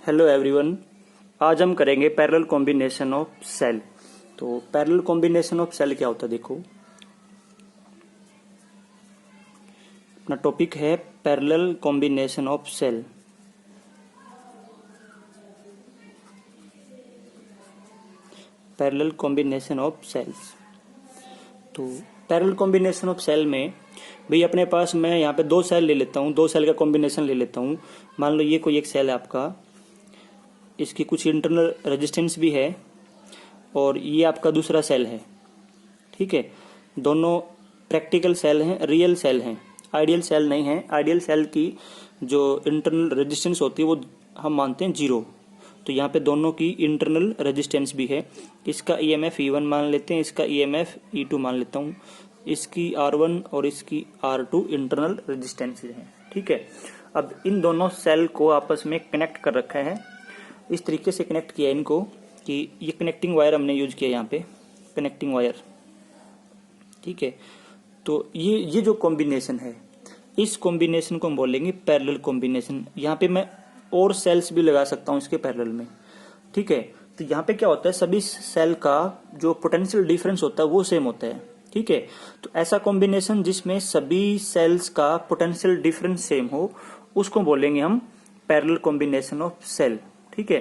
Hello everyone. आज हम करेंगे पैरेलल कॉम्बिनेशन ऑफ सेल। तो पैरेलल कॉम्बिनेशन ऑफ सेल क्या होता है, देखो अपना टॉपिक है parallel combination of cell. Parallel combination of cells. तो पैरेलल कॉम्बिनेशन ऑफ सेल में भाई अपने पास मैं यहाँ पे दो सेल ले लेता हूँ, दो सेल का कॉम्बिनेशन ले लेता हूँ। मान लो ये कोई एक सेल है आपका, इसकी कुछ इंटरनल रेजिस्टेंस भी है और ये आपका दूसरा सेल है। ठीक है, दोनों प्रैक्टिकल सेल हैं, रियल सेल हैं, आइडियल सेल नहीं है। आइडियल सेल की जो इंटरनल रेजिस्टेंस होती है वो हम मानते हैं जीरो। तो यहाँ पे दोनों की इंटरनल रेजिस्टेंस भी है। इसका ईएमएफ E1 मान लेते हैं, इसका ईएमएफ E2 मान लेता हूँ। इसकी R1 और इसकी R2 इंटरनल रेजिस्टेंस है। ठीक है, अब इन दोनों सेल को आपस में कनेक्ट कर रखा है। इस तरीके से कनेक्ट किया इनको कि ये कनेक्टिंग वायर हमने यूज किया यहाँ पे, कनेक्टिंग वायर। ठीक है, तो ये जो कॉम्बिनेशन है, इस कॉम्बिनेशन को हम बोलेंगे पैरेलल कॉम्बिनेशन। यहाँ पे मैं और सेल्स भी लगा सकता हूँ इसके पैरेलल में। ठीक है, तो यहाँ पे क्या होता है, सभी सेल का जो पोटेंशियल डिफरेंस होता है वो सेम होता है। ठीक है, तो ऐसा कॉम्बिनेशन जिसमें सभी सेल्स का पोटेंशियल डिफरेंस सेम हो उसको बोलेंगे हम पैरेलल कॉम्बिनेशन ऑफ सेल। ठीक है,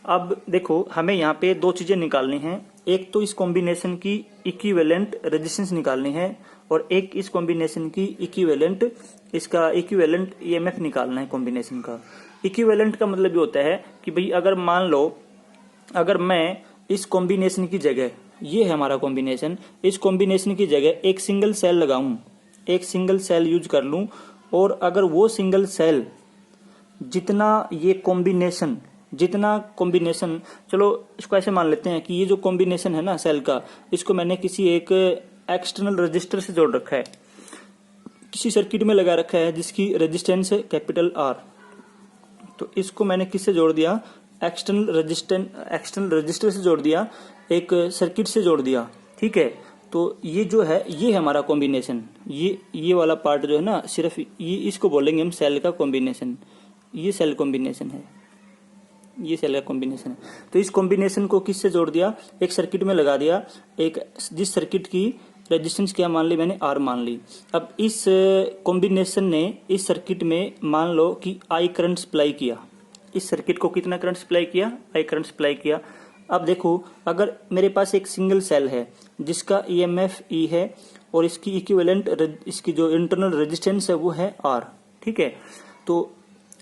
अब देखो हमें यहाँ पे दो चीजें निकालनी हैं। एक तो इस कॉम्बिनेशन की इक्विवेलेंट रेजिस्टेंस निकालनी है और एक इस कॉम्बिनेशन की इक्विवेलेंट, इसका इक्विवेलेंट ईएमएफ निकालना है कॉम्बिनेशन का। इक्विवेलेंट का मतलब ये होता है कि भाई अगर मान लो अगर मैं इस कॉम्बिनेशन की जगह, ये है हमारा कॉम्बिनेशन, इस कॉम्बिनेशन की जगह एक सिंगल सेल लगाऊं, एक सिंगल सेल यूज कर लूं, और अगर वो सिंगल सेल जितना ये कॉम्बिनेशन, जितना कॉम्बिनेशन, चलो इसको ऐसे मान लेते हैं कि ये जो कॉम्बिनेशन है ना सेल का, इसको मैंने किसी एक एक्सटर्नल रजिस्टर से जोड़ रखा है, किसी सर्किट में लगा रखा है जिसकी रेजिस्टेंस है कैपिटल R। तो इसको मैंने किससे जोड़ दिया, एक्सटर्नल रजिस्टर से जोड़ दिया, एक सर्किट से जोड़ दिया। ठीक है, तो ये जो है ये है हमारा कॉम्बिनेशन। ये वाला पार्ट जो है ना, सिर्फ ये, इसको बोलेंगे हम सेल का कॉम्बिनेशन। ये सेल कॉम्बिनेशन है, ये सेल का कॉम्बिनेशन है। तो इस कॉम्बिनेशन को किससे जोड़ दिया, एक सर्किट में लगा दिया, एक जिस सर्किट की रेजिस्टेंस क्या मान ली मैंने, R मान ली। अब इस कॉम्बिनेशन ने इस सर्किट में मान लो कि I करंट सप्लाई किया, इस सर्किट को कितना करंट सप्लाई किया, I करंट सप्लाई किया। अब देखो अगर मेरे पास एक सिंगल सेल है जिसका ईएमएफ E है और इसकी इक्विवेलेंट, इसकी जो इंटरनल रेजिस्टेंस है वो है R। ठीक है, तो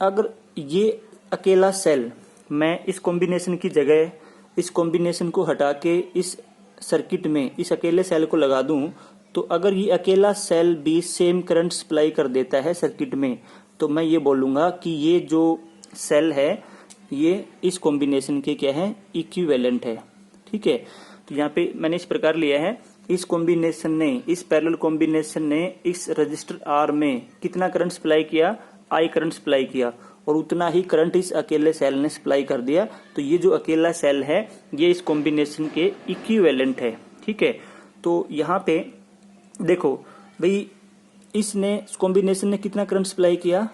अगर ये अकेला सेल मैं इस कॉम्बिनेशन की जगह इस कॉम्बिनेशन को हटा के इस सर्किट में इस अकेले सेल को लगा दूं, तो अगर ये अकेला सेल भी सेम करंट सप्लाई कर देता है सर्किट में, तो मैं ये बोलूंगा कि ये जो सेल है ये इस कॉम्बिनेशन के क्या है, इक्विवेलेंट है। ठीक है, तो यहाँ पे मैंने इस प्रकार लिया है, इस कॉम्बिनेशन ने, इस पैरेलल कॉम्बिनेशन ने इस रजिस्टर R में कितना करंट सप्लाई किया, I करंट सप्लाई किया, और उतना ही करंट इस अकेले सेल ने सप्लाई कर दिया। तो ये जो अकेला सेल है ये इस कॉम्बिनेशन के इक्विवेलेंट है। ठीक है, तो यहाँ पे देखो भाई इसने, इस कॉम्बिनेशन ने कितना करंट सप्लाई किया,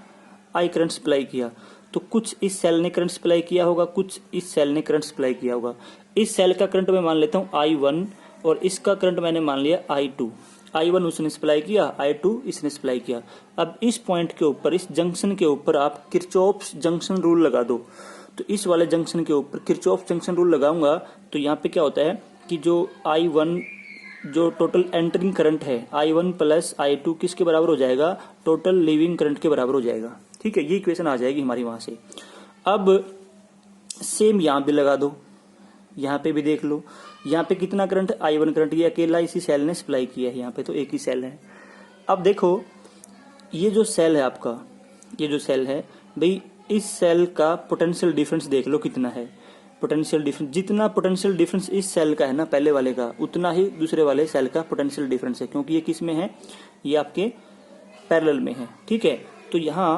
I करंट सप्लाई किया। तो कुछ इस सेल ने करंट सप्लाई किया होगा, कुछ इस सेल ने करंट सप्लाई किया होगा। इस सेल का करंट मैं मान लेता हूँ I1 और इसका करंट मैंने मान लिया I2। I1 उसने सप्लाई किया, I2 इसने सप्लाई किया। अब इस पॉइंट के ऊपर, इस जंक्शन के ऊपर आप किरचॉफ्स जंक्शन रूल लगा दो। तो इस वाले जंक्शन के ऊपर किरचॉफ जंक्शन रूल लगाऊंगा तो यहाँ पे क्या होता है कि जो I1, जो टोटल एंटरिंग करंट है I1 प्लस I2 किसके बराबर हो जाएगा, टोटल लीविंग करंट के बराबर हो जाएगा। ठीक है, ये इक्वेशन आ जाएगी हमारी वहां से। अब सेम यहाँ भी लगा दो, यहाँ पे भी देख लो, यहाँ पे कितना करंट, I1 करंट, ये अकेला इसी सेल ने सप्लाई किया है, यहाँ पे तो एक ही सेल है। अब देखो ये जो सेल है आपका, ये जो सेल है भाई, इस सेल का पोटेंशियल डिफरेंस देख लो कितना है। पोटेंशियल डिफरेंस, जितना पोटेंशियल डिफरेंस इस सेल का है ना पहले वाले का, उतना ही दूसरे वाले सेल का पोटेंशियल डिफरेंस है, क्योंकि ये किस में है, ये आपके पैरेलल में है। ठीक है, तो यहाँ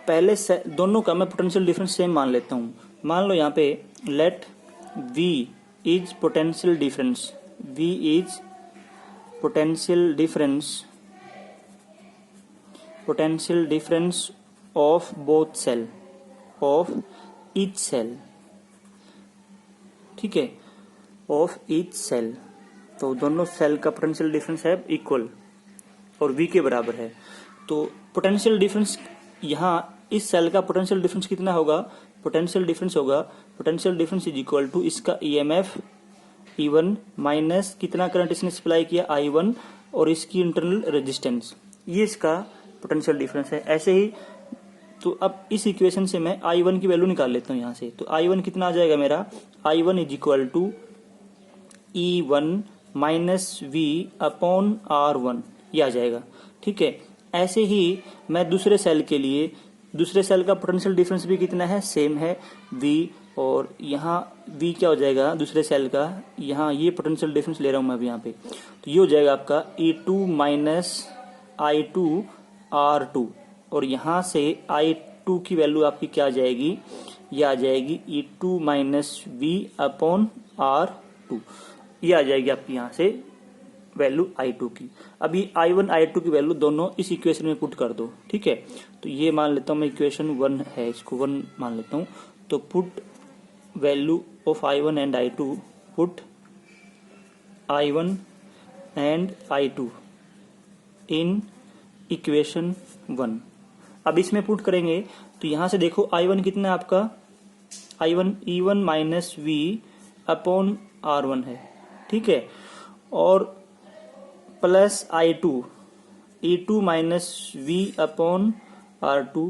पहले दोनों का मैं पोटेंशियल डिफरेंस सेम मान लेता हूँ। मान लो यहाँ पे late V is potential difference, V is potential difference of both cell, of each cell, ठीक है, ऑफ ईच सेल। तो दोनों सेल का पोटेंशियल डिफरेंस है इक्वल और V के बराबर है। तो पोटेंशियल डिफरेंस यहाँ इस सेल का पोटेंशियल डिफरेंस कितना होगा, potential difference is equal to इसका EMF E1 माइनस कितना करंट इसने सप्लाई किया I1 और इसकी इंटरनल रेजिस्टेंस, ये इसका पोटेंशियल डिफरेंस है। ऐसे ही तो अब इस इक्वेशन से मैं I1 की वैल्यू निकाल लेता हूँ यहाँ से। तो I1 कितना आ जाएगा मेरा, I1 is equal to E1 minus V upon R1, ये आ जाएगा, ठीक है। ऐसे ही मैं दूसरे सेल के लिए, दूसरे सेल का पोटेंशियल डिफरेंस भी कितना है, सेम है V, और यहाँ V क्या हो जाएगा दूसरे सेल का, यहाँ ये पोटेंशियल डिफरेंस ले रहा हूँ मैं अभी यहाँ पे, तो ये हो जाएगा आपका E2 माइनस I2 R2, और यहाँ से I2 की वैल्यू आपकी क्या आ जाएगी, ये आ जाएगी E2 minus V upon R2, ये आ जाएगी आपकी यहाँ से वैल्यू I2 की। अभी I1 I2 की वैल्यू दोनों इस इक्वेशन में पुट कर दो, ठीक है। तो ये मान लेता हूँ मैं इक्वेशन 1 है, इसको 1 मान लेता हूँ। तो put value of I1 and I2, put I1 and I2 in equation 1। अब इसमें पुट करेंगे तो यहां से देखो I1 कितना है आपका, I1 E1 minus V upon R1 है, ठीक है, और plus I2 E2 minus V upon R2,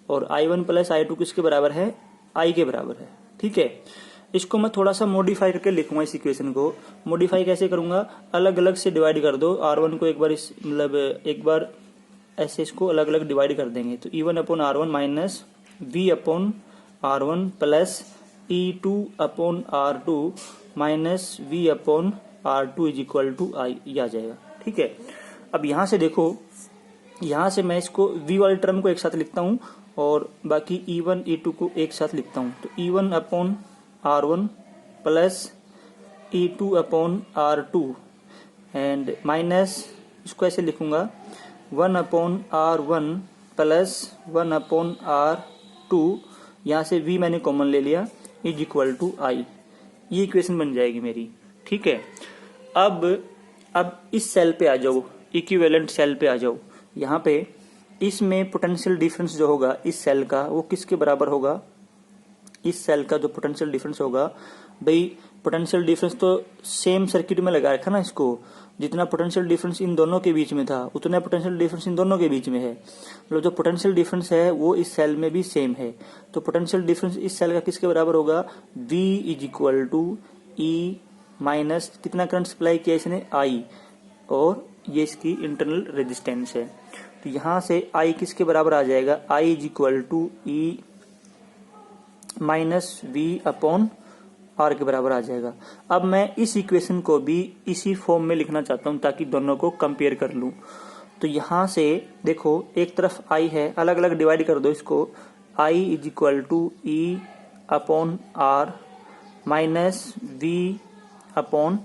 और I1 प्लस I2 किसके बराबर है, I के बराबर है, ठीक है। इसको मैं थोड़ा सा मॉडिफाई करके लिखूंगा, इस इक्वेशन को मॉडिफाई कैसे करूंगा, अलग अलग से डिवाइड कर दो, R1 को एक बार इस मतलब एक बार ऐसे इसको अलग अलग डिवाइड कर देंगे। तो E1 upon R1 minus V upon R1 plus E2 upon R2 minus V upon R2 is equal to I, ये आ जाएगा, ठीक है। अब यहां से देखो, यहां से मैं इसको V वाले टर्म को एक साथ लिखता हूं और बाकी E1 E2 को एक साथ लिखता हूं। तो E1 upon R1 plus E2 upon R2 and minus इसको ऐसे लिखूंगा 1 upon R1 plus 1 upon R2, यहाँ से V मैंने कॉमन ले लिया, इज इक्वल टू I, ये इक्वेशन बन जाएगी मेरी, ठीक है। अब इस सेल पे आ जाओ, इक्विवेलेंट सेल पे आ जाओ। यहाँ पे इसमें पोटेंशियल डिफरेंस जो होगा इस सेल का, वो किसके बराबर होगा, इस सेल का जो पोटेंशियल डिफरेंस होगा, भाई पोटेंशियल डिफरेंस तो सेम सर्किट में लगा रखा ना इसको, जितना पोटेंशियल डिफरेंस इन दोनों के बीच में था उतना पोटेंशियल डिफरेंस इन दोनों के बीच में है, मतलब जो पोटेंशियल डिफरेंस है वो इस सेल में भी सेम है। तो पोटेंशियल डिफरेंस इस सेल का किसके बराबर होगा, V is equal to E minus कितना करंट सप्लाई किया इसने, I, और ये इसकी इंटरनल रेजिस्टेंस है। तो यहां से I किसके बराबर आ जाएगा, I is equal to E minus V upon R के बराबर आ जाएगा। अब मैं इस इक्वेशन को भी इसी फॉर्म में लिखना चाहता हूं ताकि दोनों को कंपेयर कर लूं। तो यहां से देखो एक तरफ I है, अलग अलग डिवाइड कर दो इसको, I is equal to E upon R minus V upon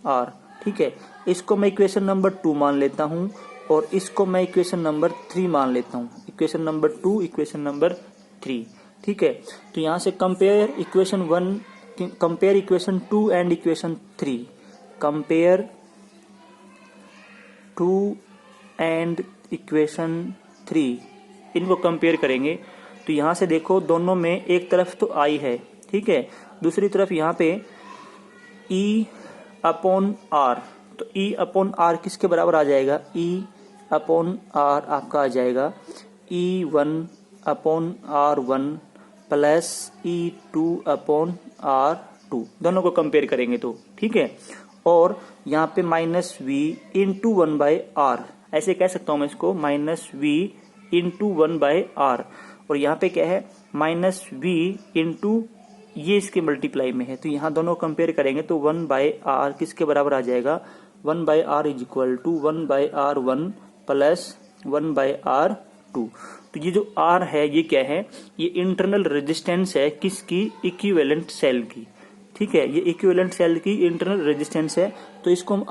R, ठीक है। इसको मैं इक्वेशन नंबर 2 मान लेता हूं और इसको मैं इक्वेशन नंबर 3 मान लेता हूं, इक्वेशन नंबर 2 इक्वेशन नंबर 3, ठीक है। तो यहां से compare equation 1, compare equation 2 and equation 3, compare 2 and equation 3, इनको कंपेयर करेंगे। तो यहां से देखो दोनों में एक तरफ तो I है, ठीक है, दूसरी तरफ यहाँ पे E अपॉन R, तो E अपॉन R किसके बराबर आ जाएगा, E अपॉन R आपका आ जाएगा E1 upon R1 plus E2 upon R2, दोनों को कंपेयर करेंगे तो, ठीक है। और यहाँ पे minus V into 1 by R, ऐसे कह सकता हूं मैं इसको, minus V into 1 by R, और यहाँ पे क्या है माइनस V इंटू ये इसके मल्टीप्लाई में है। तो यहाँ दोनों कंपेयर करेंगे तो 1 बाय R किसके बराबर आ जाएगा, 1 by R is equal to 1 by R1 plus 1 by R2। तो ये जो R है ये क्या है, ये इंटरनल रेजिस्टेंस है किसकी, इक्विवेलेंट सेल की, ठीक है, ये इक्विवेलेंट सेल की इंटरनल रेजिस्टेंस है। तो इसको हम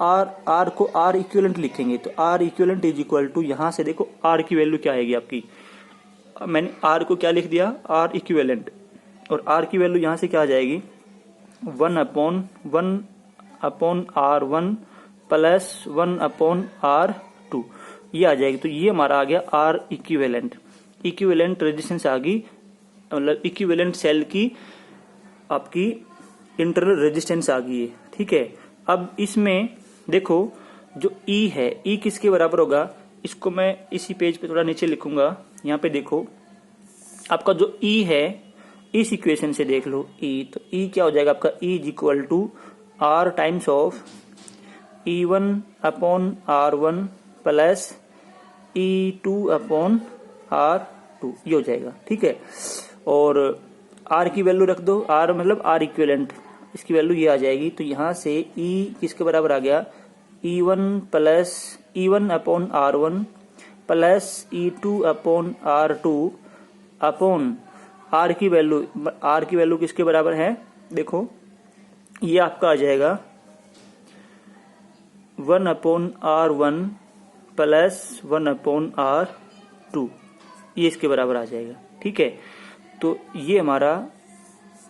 R को R इक्विवेलेंट लिखेंगे। तो R equivalent is equal to, यहाँ से देखो R की वैल्यू क्या आएगी आपकी, मैंने R को क्या लिख दिया, R इक्विवेलेंट, और आर की वैल्यू यहाँ से क्या आ जाएगी, 1/1/R1 प्लस 1/R2 ये आ जाएगी। तो ये हमारा आ गया आर इक्विवेलेंट। इक्विवेलेंट रेजिस्टेंस आ गई, मतलब इक्विवेलेंट सेल की आपकी इंटरनल रेजिस्टेंस आ गई है। ठीक है, अब इसमें देखो जो ई है, ई किसके बराबर होगा, इसको मैं इसी पेज पे थोड़ा नीचे लिखूंगा। यहाँ पे देखो आपका जो ई है, इस इक्वेशन से देख लो ई, तो ई क्या हो जाएगा आपका, E is equal to R times of E1/R1 plus E2/R2 ये हो जाएगा। ठीक है, और आर की वैल्यू रख दो, आर मतलब आर इक्विवेलेंट, इसकी वैल्यू ये आ जाएगी। तो यहां से ई किसके बराबर आ गया, E1/R1 plus E2/R2 upon R की वैल्यू किसके बराबर है, देखो ये आपका आ जाएगा 1/R1 प्लस 1/R2 ये इसके बराबर आ जाएगा। ठीक है, तो ये हमारा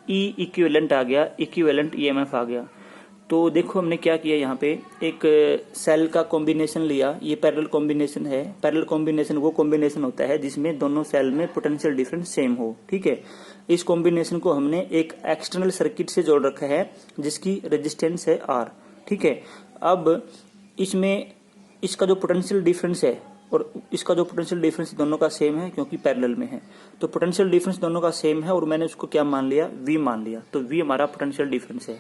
ई इक्विवेलेंट आ गया, इक्विवेलेंट ईएमएफ आ गया। तो देखो हमने क्या किया, यहाँ पे एक सेल का कॉम्बिनेशन लिया, ये पैरेलल कॉम्बिनेशन है। पैरेलल कॉम्बिनेशन वो कॉम्बिनेशन होता है जिसमें दोनों सेल में पोटेंशियल डिफरेंस सेम हो। ठीक है, इस कॉम्बिनेशन को हमने एक एक्सटर्नल सर्किट से जोड़ रखा है जिसकी रेजिस्टेंस है आर। ठीक है, अब इसमें इसका जो पोटेंशियल डिफरेंस है और इसका जो पोटेंशियल डिफरेंस दोनों का सेम है क्योंकि पैरेलल में है, तो पोटेंशियल डिफरेंस दोनों का सेम है और मैंने उसको क्या मान लिया, V मान लिया। तो V हमारा पोटेंशियल डिफरेंस है।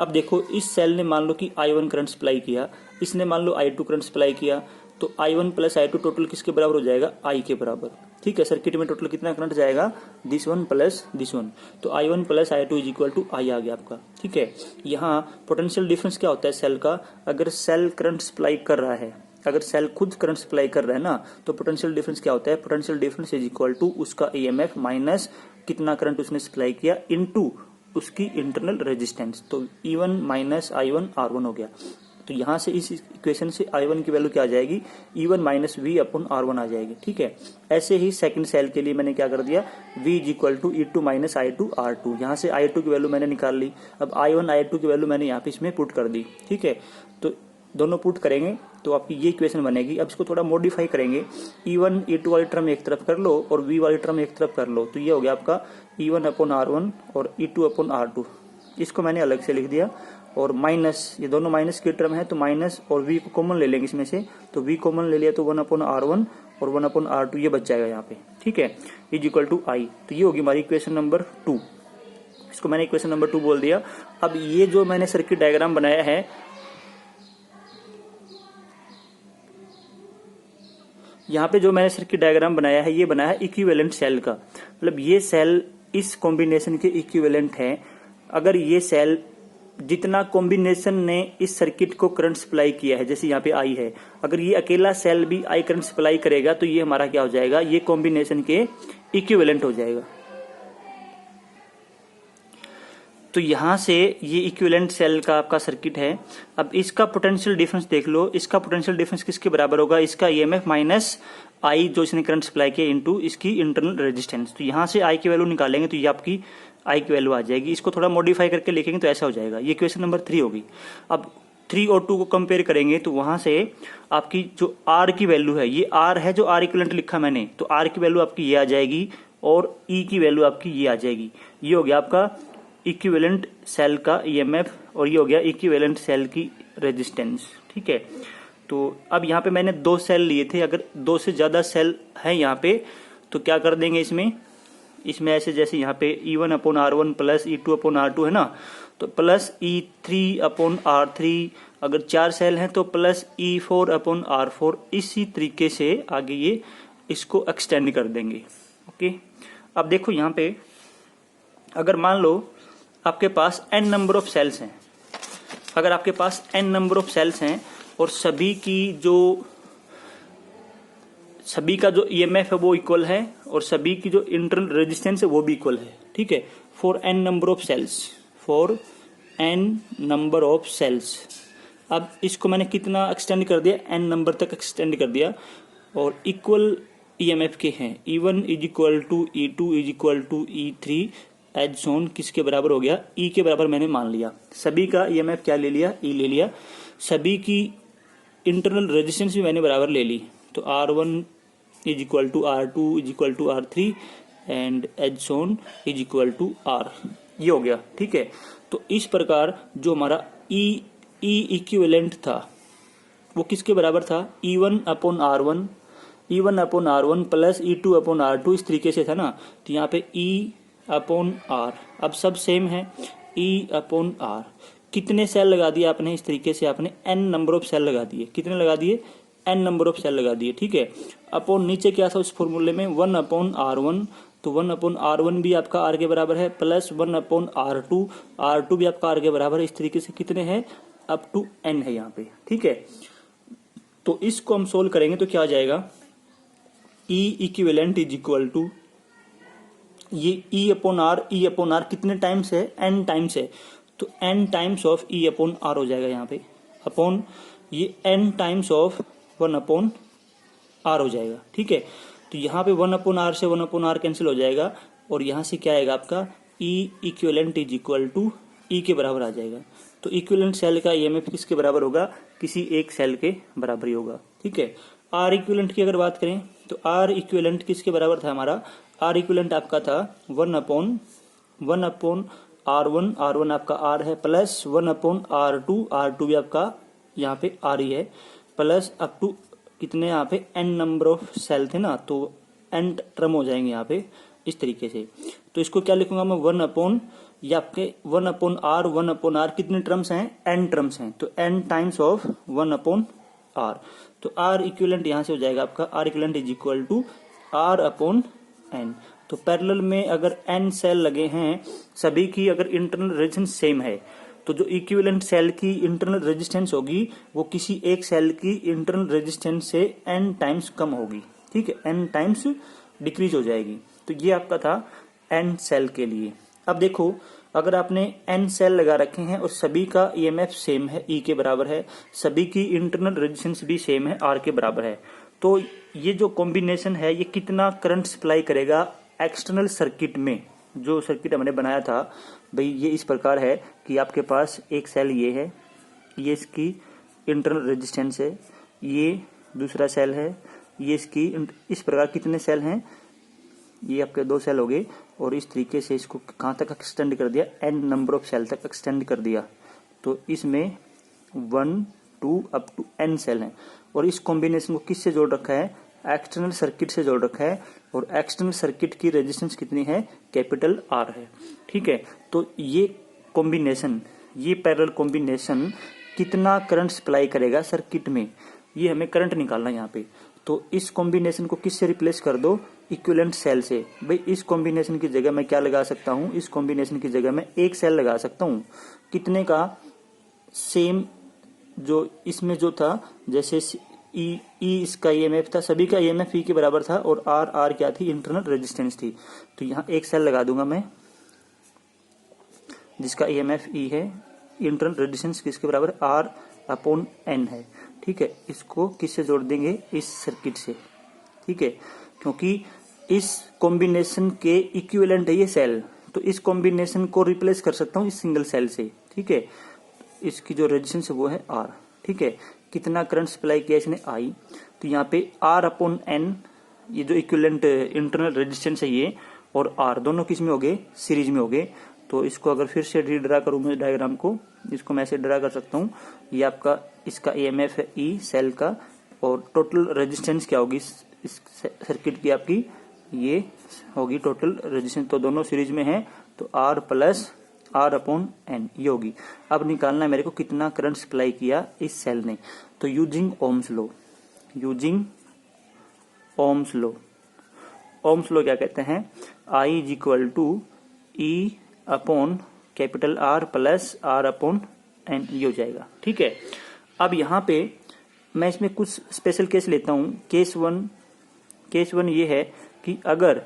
अब देखो इस सेल ने मान लो कि I1 करंट सप्लाई किया, इसने मान लो I2 करंट सप्लाई किया, तो I1 प्लस I2 टोटल किसके बराबर हो जाएगा, I के बराबर। ठीक है, सर्किट में टोटल कितना करंट जाएगा, this one plus this one, तो I1 plus I2 is equal to I आ गया आपका। ठीक है, यहाँ पोटेंशियल डिफरेंस क्या होता है सेल का, अगर सेल करंट सप्लाई कर रहा है, अगर सेल खुद करंट सप्लाई कर रहा है ना, तो पोटेंशियल डिफरेंस क्या होता है, potential difference is equal to उसका ईएमएफ माइनस कितना करंट उसने सप्लाई किया इनटू उसकी इंटरनल रेजिस्टेंस। तो E1 माइनस I1 R1 हो गया। तो यहां से इस इक्वेशन से I1 की वैल्यू क्या आ जाएगी, E1 माइनस V/R1 आ जाएगी। ठीक है, ऐसे ही सेकंड सेल के लिए मैंने क्या कर दिया, V is equal to E2 minus I2 R2, यहाँ से I2 की वैल्यू मैंने निकाल ली। अब I1 I2 की वैल्यू मैंने यहाँ पे इसमें पुट कर दी। ठीक है, तो दोनों पुट करेंगे तो आपकी ये इक्वेशन बनेगी। अब इसको थोड़ा मॉडिफाई करेंगे, E1 E2 वाली टर्म एक तरफ कर लो और V वाली टर्म एक तरफ कर लो, तो ये हो गया आपका E1/R1 और E2/R2। इसको मैंने अलग से लिख दिया और माइनस, ये दोनों माइनस की टर्म है तो माइनस और V को कॉमन ले लेंगे इसमें से, तो V कॉमन ले लिया तो 1/R1 और 1/R2 ये बच जाएगा यहाँ पे। ठीक है, इज इक्वल टू I। तो ये होगी हमारी इक्वेशन नंबर 2, इसको मैंने इक्वेशन नंबर 2 बोल दिया। अब ये जो मैंने सर्किट डायग्राम बनाया है, यहाँ पे जो मैंने सर्किट डायग्राम बनाया है ये बना है इक्विवेलेंट सेल का, मतलब ये सेल इस कॉम्बिनेशन के इक्विवेलेंट है। अगर ये सेल जितना कॉम्बिनेशन ने इस सर्किट को करंट सप्लाई किया है, जैसे यहाँ पे आई है, अगर ये अकेला सेल भी आई करंट सप्लाई करेगा तो ये हमारा क्या हो जाएगा, ये कॉम्बिनेशन के इक्विवेलेंट हो जाएगा। तो यहां से ये इक्विवेलेंट सेल का आपका सर्किट है। अब इसका पोटेंशियल डिफरेंस देख लो, इसका पोटेंशियल डिफरेंस किसके बराबर होगा, इसका ईएमएफ माइनस आई जो इसने करंट सप्लाई किया इनटू इसकी इंटरनल रेजिस्टेंस। तो यहां से आई की वैल्यू निकालेंगे तो ये आपकी आई की वैल्यू आ जाएगी। इसको थोड़ा मॉडिफाई करके लिखेंगे तो ऐसा हो जाएगा। ये क्वेश्चन नंबर 3 होगी। अब 3 और 2 को कंपेयर करेंगे तो वहां से आपकी जो आर की वैल्यू है, ये आर है जो आर इक्विवेलेंट लिखा मैंने, तो आर की वैल्यू आपकी ये आ जाएगी और ई की वैल्यू आपकी ये आ जाएगी। ये हो गया आपका इक्विवेलेंट सेल का ईएमएफ और ये हो गया इक्विवेलेंट सेल की रेजिस्टेंस। ठीक है, तो अब यहाँ पे मैंने 2 सेल लिए थे, अगर 2 से ज्यादा सेल है यहाँ पे तो क्या कर देंगे इसमें ऐसे, जैसे यहाँ पे E1/R1 प्लस E2/R2 है ना, तो प्लस E3/R3, अगर 4 सेल हैं तो प्लस E4/R4, इसी तरीके से आगे ये इसको एक्सटेंड कर देंगे। ओके, अब देखो यहाँ पे अगर मान लो आपके पास n नंबर ऑफ सेल्स हैं, अगर आपके पास n नंबर ऑफ सेल्स हैं और सभी का जो ईएमएफ है वो इक्वल है और सभी की जो इंटरनल रेजिस्टेंस है वो भी इक्वल है। ठीक है, for n number of cells, अब इसको मैंने कितना एक्सटेंड कर दिया, n नंबर तक एक्सटेंड कर दिया और इक्वल ईएमएफ के हैं। E1 is equal to E2 is equal to E3 as shown किसके बराबर हो गया, ई के बराबर मैंने मान लिया। सभी का ईएमएफ क्या ले लिया, ई ले लिया। सभी की इंटरनल रेजिस्टेंस भी मैंने बराबर ले ली, तो R1 is equal to R2 is equal to R3 and as shown is equal to R, ये हो गया। ठीक है, तो इस प्रकार जो हमारा ई इक्विवेलेंट था वो किसके बराबर था, E1 upon R1, E1 upon R1 plus E2 upon R2, इस तरीके से था ना। तो यहाँ पे E अपॉन R, अब सब सेम है, E अपॉन R। कितने सेल लगा दिए आपने, इस तरीके से आपने n नंबर ऑफ सेल लगा दिए। कितने लगा दिए, n नंबर ऑफ सेल लगा दिए। ठीक है, अपॉन नीचे क्या था उस फॉर्मूले में, 1 अपॉन R1, तो 1 अपॉन R1 भी आपका R के बराबर है, प्लस 1 अपॉन R2, R2 भी आपका R के बराबर है। इस तरीके से कितने हैं, अप टू n है यहाँ पे। ठीक है, तो इसको हम सोल्व करेंगे तो क्या आ जाएगा, E equivalent is equal to, ये E अपॉन R कितने टाइम्स है, n टाइम्स है, तो n times of E upon R हो जाएगा यहाँ पे, अपॉन ये n times of 1 upon R हो जाएगा। ठीक है, तो यहाँ पे 1 अपॉन R से 1 अपॉन R कैंसिल हो जाएगा, और यहाँ से क्या आएगा आपका E equivalent is equal to E के बराबर आ जाएगा। तो इक्विवेलेंट सेल का ईएमएफ किसके बराबर होगा, किसी एक सेल के बराबर ही होगा। ठीक है, R इक्विवेलेंट की अगर बात करें तो R इक्विवेलेंट किसके बराबर था हमारा, R इक्विवेलेंट आपका था 1 अपॉन R1 आपका R है, प्लस 1 अपॉन R2 भी आपका यहाँ पे R ही है, प्लस अप टू कितने यहाँ पे n नंबर ऑफ सेल थे ना, तो n टर्म हो जाएंगे यहाँ पे इस तरीके से। तो इसको क्या लिखूंगा मैं, 1 अपॉन, ये आपके 1 अपॉन R कितने टर्म्स हैं, n टर्म्स हैं, तो n times of 1 upon R। तो R इक्विवेलेंट यहाँ से हो जाएगा आपका, R equivalent is equal to R upon n। तो पैरेलल में अगर n सेल लगे हैं, सभी की अगर इंटरनल रेजिस्टेंस सेम है, तो जो इक्विवेलेंट सेल की इंटरनल रेजिस्टेंस होगी वो किसी एक सेल की इंटरनल रेजिस्टेंस से n टाइम्स कम होगी। ठीक है, n टाइम्स डिक्रीज हो जाएगी। तो ये आपका था n सेल के लिए। अब देखो, अगर आपने n सेल लगा रखे हैं और सभी का ईएमएफ सेम है, E के बराबर है, सभी की इंटरनल रेजिस्टेंस भी सेम है, R के बराबर है, तो ये जो कॉम्बिनेशन है ये कितना करंट सप्लाई करेगा एक्सटर्नल सर्किट में। जो सर्किट हमने बनाया था भाई, ये इस प्रकार है कि आपके पास एक सेल ये है, ये इसकी इंटरनल रेजिस्टेंस है, ये दूसरा सेल है, ये इसकी, इस प्रकार कितने सेल हैं, ये आपके 2 सेल हो गए, और इस तरीके से इसको कहाँ तक एक्सटेंड कर दिया, n नंबर ऑफ सेल तक एक्सटेंड कर दिया। तो इसमें 1 2 अप टू n सेल हैं, और इस कॉम्बिनेशन को किससे जोड़ रखा है, एक्सटर्नल सर्किट से जोड़ रखा है, और एक्सटर्नल सर्किट की रेजिस्टेंस कितनी है, कैपिटल R है। ठीक है, तो ये कॉम्बिनेशन, ये पैरेलल कॉम्बिनेशन कितना करंट सप्लाई करेगा सर्किट में, ये हमें करंट निकालना है यहाँ पे। तो इस कॉम्बिनेशन को किससे रिप्लेस कर दो, इक्विवेलेंट सेल से। भाई इस कॉम्बिनेशन की जगह मैं क्या लगा सकता हूँ, इस कॉम्बिनेशन की जगह मैं एक सेल लगा सकता हूँ, कितने का, सेम जो इसमें जो था, जैसे ई इसका ईएमएफ था, सभी का ईएमएफ ई के बराबर था, और आर क्या थी, इंटरनल रेजिस्टेंस थी। तो यहाँ एक सेल लगा दूंगा मैं जिसका ईएमएफ ई है, इंटरनल रेजिस्टेंस किसके बराबर, R अपॉन n है। ठीक है, इसको किससे जोड़ देंगे, इस सर्किट से। ठीक है, क्योंकि इस कॉम्बिनेशन के इक्विवेलेंट है ये सेल, तो इस कॉम्बिनेशन को रिप्लेस कर सकता हूँ इस सिंगल सेल से। ठीक है, इसकी जो रेजिस्टेंस है वो है R। ठीक है, कितना करंट सप्लाई किया इसने, I, तो यहाँ पे R अपॉन n, ये जो इक्विवेलेंट इंटरनल रेजिस्टेंस है ये, और R दोनों किस में हो गए, सीरीज में हो गए। तो इसको अगर फिर से रीड्रा करूँ मैं डायग्राम को, इसको मैं ऐसे ड्रा कर सकता हूँ, ये आपका इसका ईएमएफ है E सेल का, और टोटल रेजिस्टेंस क्या होगी इस सर्किट की आपकी, ये होगी टोटल रेजिस्टेंस। तो दोनों सीरीज में है, तो R plus R upon n ये होगी। अब निकालना है मेरे को कितना करंट सप्लाई किया इस सेल ने। तो using Ohm's law, Ohm's law क्या कहते हैं, I is equal to E upon capital R plus R upon n ये हो जाएगा। ठीक है, अब यहाँ पे मैं इसमें कुछ स्पेशल केस लेता हूँ। केस वन ये है कि अगर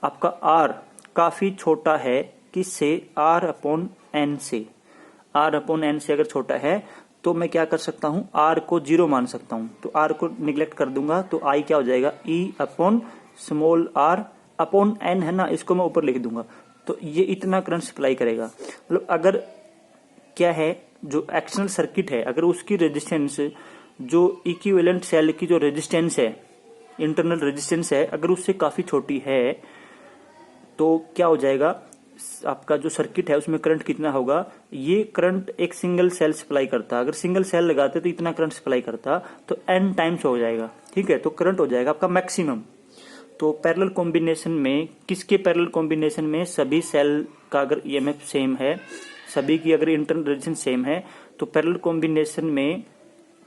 आपका R काफी छोटा है, किससे, R अपॉन n से, अगर छोटा है तो मैं क्या कर सकता हूँ, R को 0 मान सकता हूँ। तो R को निगलेक्ट कर दूंगा, तो I क्या हो जाएगा, E upon small r upon n है ना, इसको मैं ऊपर लिख दूंगा। तो ये इतना करंट सप्लाई करेगा। मतलब अगर क्या है, जो एक्सटर्नल सर्किट है अगर उसकी रेजिस्टेंस जो इक्विवेलेंट सेल की जो रेजिस्टेंस है, इंटरनल रेजिस्टेंस है, अगर उससे काफी छोटी है तो क्या हो जाएगा, आपका जो सर्किट है उसमें करंट कितना होगा, ये करंट एक सिंगल सेल सप्लाई करता, अगर सिंगल सेल लगाते तो इतना करंट सप्लाई करता, तो n टाइम्स हो जाएगा। ठीक है, तो करंट हो जाएगा आपका मैक्सिमम। तो पैरेलल कॉम्बिनेशन में, किसके पैरेलल कॉम्बिनेशन में, सभी सेल का अगर ईएमएफ सेम है, सभी की अगर इंटरनल रेजिस्टेंस सेम है, तो पैरेलल कॉम्बिनेशन में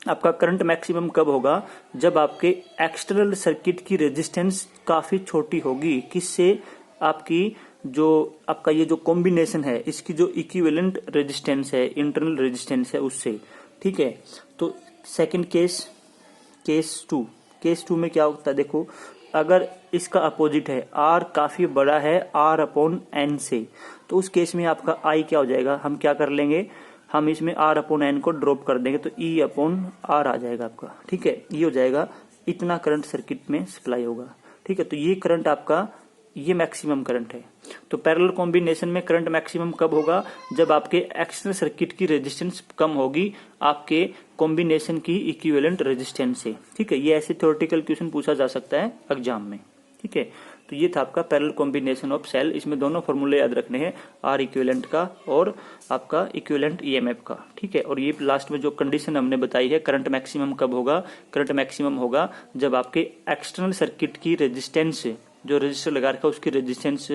आपका करंट मैक्सिमम कब होगा, जब आपके एक्सटर्नल सर्किट की रेजिस्टेंस काफी छोटी होगी, किससे, आपकी जो आपका ये जो कॉम्बिनेशन है इसकी जो इक्विवेलेंट रेजिस्टेंस है, इंटरनल रेजिस्टेंस है, उससे। ठीक है, तो सेकंड केस टू में क्या होता है, देखो अगर इसका अपोजिट है, R काफी बड़ा है R/N से, तो उस केस में आपका I क्या हो जाएगा, हम क्या कर लेंगे, हम इसमें R/N को ड्रॉप कर देंगे तो E/R आ जाएगा आपका। ठीक है, ये हो जाएगा, इतना करंट सर्किट में सप्लाई होगा। ठीक है, तो ये करंट आपका, ये मैक्सिमम करंट है। तो पैरेलल कॉम्बिनेशन में करंट मैक्सिमम कब होगा, जब आपके एक्सटर्नल सर्किट की रेजिस्टेंस कम होगी आपके कॉम्बिनेशन की इक्विवेलेंट रेजिस्टेंस से। ठीक है, ये ऐसे थ्योरेटिकल क्वेश्चन पूछा जा सकता है एग्जाम में। ठीक है, तो ये था आपका पैरेलल कॉम्बिनेशन ऑफ सेल। इसमें दोनों फॉर्मूले याद रखने हैं, आर इक्विवेलेंट का और आपका इक्विवेलेंट ईएमएफ का। ठीक है, और ये लास्ट में जो कंडीशन हमने बताई है, करंट मैक्सिमम कब होगा, करंट मैक्सिमम होगा जब आपके एक्सटर्नल सर्किट की रेजिस्टेंस, जो रजिस्टर लगा रखा है उसकी रेजिस्टेंस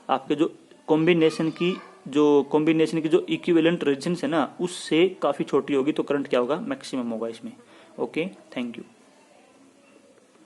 आपके जो कॉम्बिनेशन की जो इक्विवेलेंट रेजिस्टेंस है ना, उससे काफी छोटी होगी, तो करंट क्या होगा, मैक्सिमम होगा इसमें। Okay, thank you.